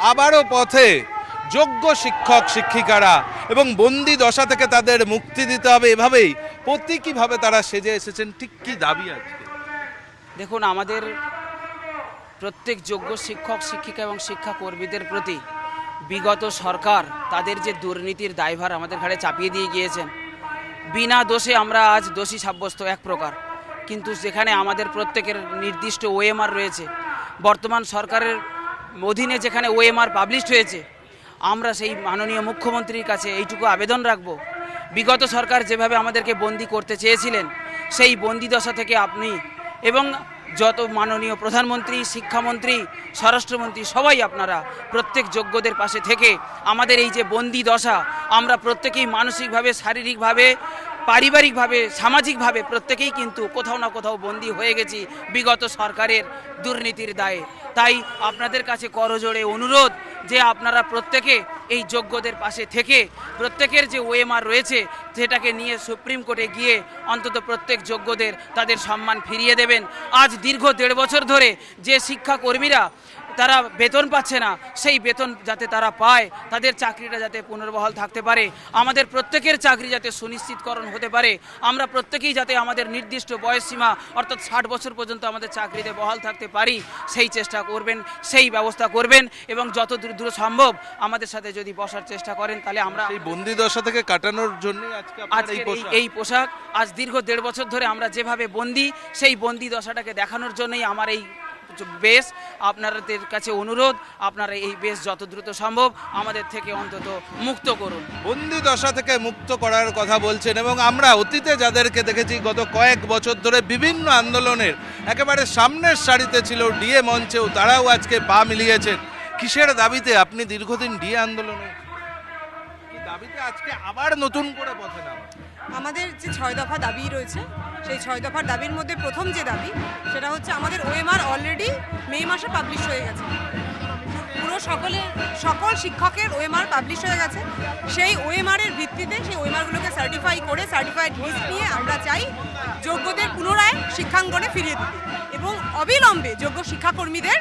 আবারও পথে যোগ্য শিক্ষক শিক্ষিকারা এবং বন্দি দশা থেকে তাদের মুক্তি দিতে হবে, এভাবেই প্রতীকীভাবে তারা সেজে এসেছেন। ঠিক কি দাবি আজকে? দেখুন, আমাদের প্রত্যেক যোগ্য শিক্ষক শিক্ষিকা এবং শিক্ষাকর্মীদের প্রতি বিগত সরকার তাদের যে দুর্নীতির দায়ভার আমাদের ঘাড়ে চাপিয়ে দিয়ে গিয়েছেন, বিনা দোষে আমরা আজ দোষী সাব্যস্ত এক প্রকার, কিন্তু যেখানে আমাদের প্রত্যেকের নির্দিষ্ট ওএমআর রয়েছে, বর্তমান সরকারের অধীনে যেখানে ওএমআর পাবলিশড হয়েছে, আমরা সেই মাননীয় মুখ্যমন্ত্রীর কাছে এইটুকু আবেদন রাখব, বিগত সরকার যেভাবে আমাদেরকে বন্দি করতে চেয়েছিলেন সেই বন্দি দশা থেকে আপনি এবং যত মাননীয় প্রধানমন্ত্রী, শিক্ষামন্ত্রী, স্বরাষ্ট্রমন্ত্রী সবাই আপনারা প্রত্যেক যোগ্যদের পাশে থেকে আমাদের এই যে বন্দি দশা, আমরা প্রত্যেকেই মানসিকভাবে, শারীরিকভাবে, পারিবারিকভাবে, সামাজিকভাবে প্রত্যেকেই কিন্তু কোথাও না কোথাও বন্দী হয়ে গেছি বিগত সরকারের দুর্নীতির দায়ে। তাই আপনাদের কাছে করজোড়ে অনুরোধ যে আপনারা প্রত্যেকে এই যোগ্যদের পাশে থেকে প্রত্যেকের যে ওএমআর রয়েছে সেটাকে নিয়ে সুপ্রিম কোর্টে গিয়ে অন্তত প্রত্যেক যোগ্যদের তাদের সম্মান ফিরিয়ে দেবেন। আজ দীর্ঘ 1.5 বছর ধরে যে শিক্ষাকর্মীরা তারা বেতন পাচ্ছে না, সেই বেতন যাতে তারা পায়, তাদের চাকরিটা যাতে পুনর্বহাল থাকতে পারে, আমাদের প্রত্যেকের চাকরি যাতে সুনিশ্চিতকরণ হতে পারে, আমরা প্রত্যেকেই যাতে আমাদের নির্দিষ্ট বয়সসীমা অর্থাৎ 60 বছর পর্যন্ত আমাদের চাকরিতে বহাল থাকতে পারি, সেই চেষ্টা করবেন, সেই ব্যবস্থা করবেন এবং যত দ্রুত সম্ভব আমাদের সাথে যদি বসার চেষ্টা করেন তাহলে আমরা এই বন্দি দশা থেকে কাটানোর জন্য আজকে এই পোশাক আজ দীর্ঘ 1.5 বছর ধরে আমরা যেভাবে বন্দি, সেই বন্দি দশাটাকে দেখানোর জন্যই আমার এই বেশ। আপনাদের কাছে অনুরোধ, আপনারা এই বেশ যত দ্রুত সম্ভব আমাদের থেকে অন্তত মুক্ত করুন। বন্দি দশা থেকে মুক্ত করার কথা বলছেন এবং আমরা অতীতে যাদেরকে দেখেছি গত কয়েক বছর ধরে বিভিন্ন আন্দোলনের একেবারে সামনের সারিতে ছিল, ডিএ মঞ্চেও তারাও আজকে পা মিলিয়েছেন। কিসের দাবিতে আপনি দীর্ঘদিন ডিএ আন্দোলনে, কি দাবিতে আজকে আবার নতুন করে পথে নামা? আমাদের যে 6 দফা দাবি রয়েছে, সেই 6 দফার দাবির মধ্যে প্রথম যে দাবি সেটা হচ্ছে আমাদের ওএমআর অলরেডি মে মাসে পাবলিশ হয়ে গেছে, পুরো সকল শিক্ষকের ওএমআর পাবলিশ হয়ে গেছে। সেই ওএমআর এর ভিত্তিতে সেই ওএমআরগুলোকে সার্টিফাই করে সার্টিফাইড লিস্ট নিয়ে আমরা চাই যোগ্যদের পুনরায় শিক্ষাঙ্গনে ফিরিয়ে দিতে এবং অবিলম্বে যোগ্য শিক্ষাকর্মীদের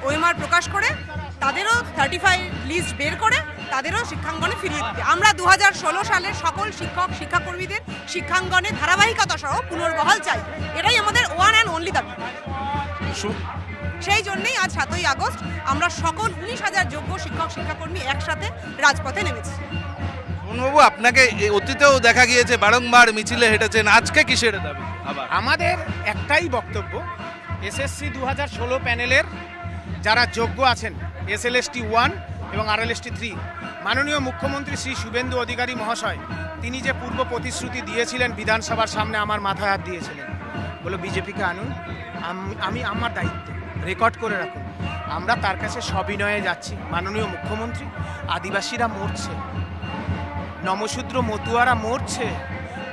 ওএমআর প্রকাশ করে তাদেরও সার্টিফাইড লিস্ট বের করে তাদেরও শিক্ষাঙ্গনে ফিরিয়ে দিতে। আমরা 2016 সালের সকল শিক্ষক শিক্ষাকর্মীদের শিক্ষাঙ্গনে ধারাবাহিকতা সহ পুনর্বহাল চাই, এটাই আমাদের ওয়ান অ্যান্ড অনলি দাবি। সেই জন্যই আজ 7ই আগস্ট আমরা সকল 19,000 যোগ্য শিক্ষক শিক্ষাকর্মী একসাথে রাজপথে নেমেছি। বাবু, আপনাকে অতীতেও দেখা গিয়েছে বারংবার মিছিলে হেঁটেছেন, আজকে কিসের দাবি? আমাদের একটাই বক্তব্য, এসএসসি 2016 প্যানেলের যারা যোগ্য আছেন, এসএলএসটি 1 এবং আরএলএসটি 3, মাননীয় মুখ্যমন্ত্রী শ্রী শুভেন্দু অধিকারী মহাশয় তিনি যে পূর্ব প্রতিশ্রুতি দিয়েছিলেন বিধানসভার সামনে, আমার মাথায় হাত দিয়েছিলেন, বলো বিজেপিকে আনুন, আমি আমার দায়িত্ব রেকর্ড করে রাখুন। আমরা তার কাছে সবিনয়ে যাচ্ছি। মাননীয় মুখ্যমন্ত্রী, আদিবাসীরা মরছে, নমশূদ্র মতুয়ারা মরছে,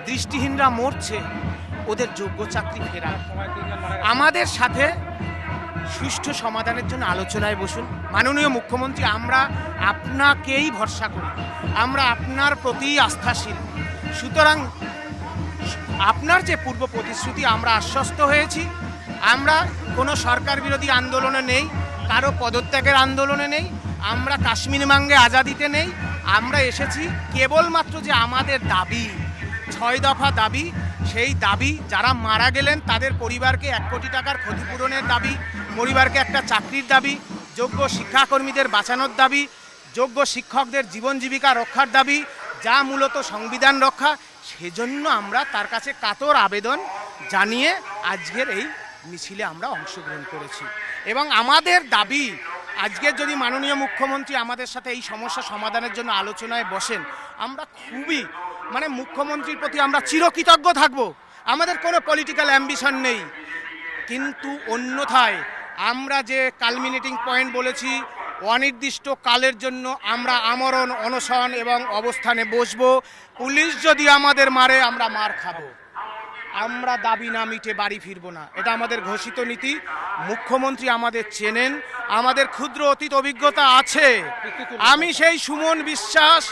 দৃষ্টিহীনরা মরছে, ওদের যোগ্য চাকরি ফেরা, আমাদের সাথে সুষ্ঠু সমাধানের জন্য আলোচনায় বসুন। মাননীয় মুখ্যমন্ত্রী, আমরা আপনাকেই ভরসা করি, আমরা আপনার প্রতি আস্থাশীল, সুতরাং আপনার যে পূর্ব প্রতিশ্রুতি আমরা আশ্বস্ত হয়েছি। আমরা কোনো সরকার বিরোধী আন্দোলনে নেই, কারো পদত্যাগের আন্দোলনে নেই, আমরা কাশ্মীর মাঙ্গে আজাদিতে নেই। আমরা এসেছি কেবলমাত্র যে আমাদের দাবি 6 দফা দাবি, সেই দাবি যারা মারা গেলেন তাদের পরিবারকে 1 কোটি টাকার ক্ষতিপূরণের দাবি, পরিবারকে একটা চাকরির দাবি, যোগ্য শিক্ষাকর্মীদের বাঁচানোর দাবি, যোগ্য শিক্ষকদের জীবন জীবিকা রক্ষার দাবি, যা মূলত সংবিধান রক্ষা। সেজন্য আমরা তার কাছে কাতর আবেদন জানিয়ে আজকের এই মিছিলে আমরা অংশগ্রহণ করেছি এবং আমাদের দাবি আজকের যদি মাননীয় মুখ্যমন্ত্রী আমাদের সাথে এই সমস্যা সমাধানের জন্য আলোচনায় বসেন, আমরা খুবই মুখ্যমন্ত্রীর প্রতি আমরা চিরকৃতজ্ঞ থাকব। আমাদের কোনো পলিটিক্যাল অ্যাম্বিশন নেই, কিন্তু অন্যথায় আমরা যে কালমিনেটিং পয়েন্ট বলেছি, অনির্দিষ্ট কালের জন্য আমরা আমরণ অনশন এবং অবস্থানে বসব। পুলিশ যদি আমাদের মারে আমরা মার খাবো, আমরা দাবি না মিটে বাড়ি ফিরবো না, এটা আমাদের ঘোষিত নীতি। মুখ্যমন্ত্রী আমাদের চেনেন, আমাদের ক্ষুদ্র অতীত অভিজ্ঞতা আছে, আমি সেই সুমন বিশ্বাস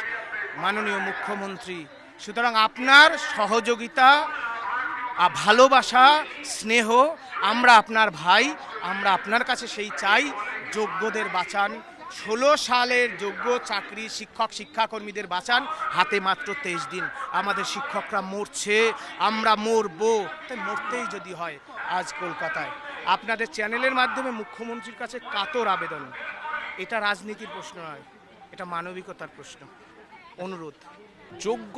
মাননীয় মুখ্যমন্ত্রী। সুতরাং আপনার সহযোগিতা, ভালোবাসা, স্নেহ, আমরা আপনার ভাই, আমরা আপনার কাছে সেই চাই, যোগ্যদের বাঁচান, 16 সালের যোগ্য চাকরি শিক্ষক শিক্ষাকর্মীদের বাঁচান, হাতে মাত্র 23 দিন। আমাদের শিক্ষকরা মরছে, আমরা মরবো, তাই মরতেই যদি হয় আজ কলকাতায়। আপনাদের চ্যানেলের মাধ্যমে মুখ্যমন্ত্রীর কাছে কাতর আবেদন, এটা রাজনীতির প্রশ্ন নয়, এটা মানবিকতার প্রশ্ন। অনুরোধ, যোগ্য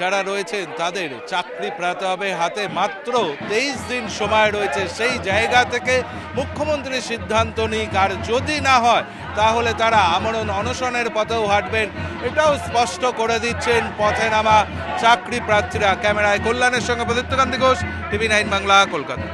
যারা রয়েছেন তাদের চাকরি পেতে হবে, হাতে মাত্র 23 দিন সময় রয়েছে। সেই জায়গা থেকে মুখ্যমন্ত্রী সিদ্ধান্ত নিক, আর যদি না হয় তাহলে তারা আমরণ অনশনের পথেও হাঁটবেন, এটাও স্পষ্ট করে দিচ্ছেন পথে নামা চাকরি প্রার্থীরা। ক্যামেরায় কল্যাণের সঙ্গে প্রদীপ্তকান্তি ঘোষ, টিভি 9 বাংলা, কলকাতা।